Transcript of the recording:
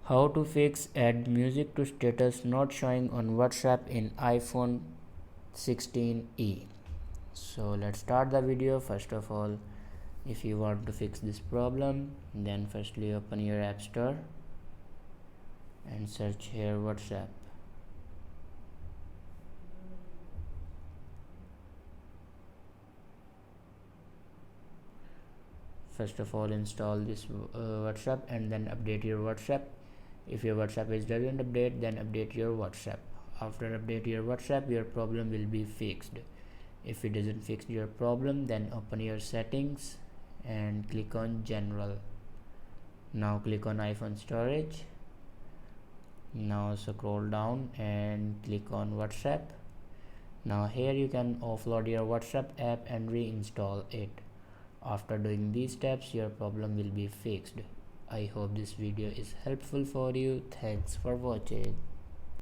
How to fix add music to status not showing on WhatsApp in iPhone 16e. So let's start the video. First of all, if you want to fix this problem, then firstly open your app store and search here WhatsApp. First of all, install this WhatsApp and then update your WhatsApp. If your WhatsApp doesn't update, then update your WhatsApp. After update your WhatsApp, your problem will be fixed. If it doesn't fix your problem, then open your settings and click on general. Now click on iPhone storage. Now scroll down and click on WhatsApp. Now here you can offload your WhatsApp app and reinstall it. After doing these steps, your problem will be fixed. I hope this video is helpful for you. Thanks for watching.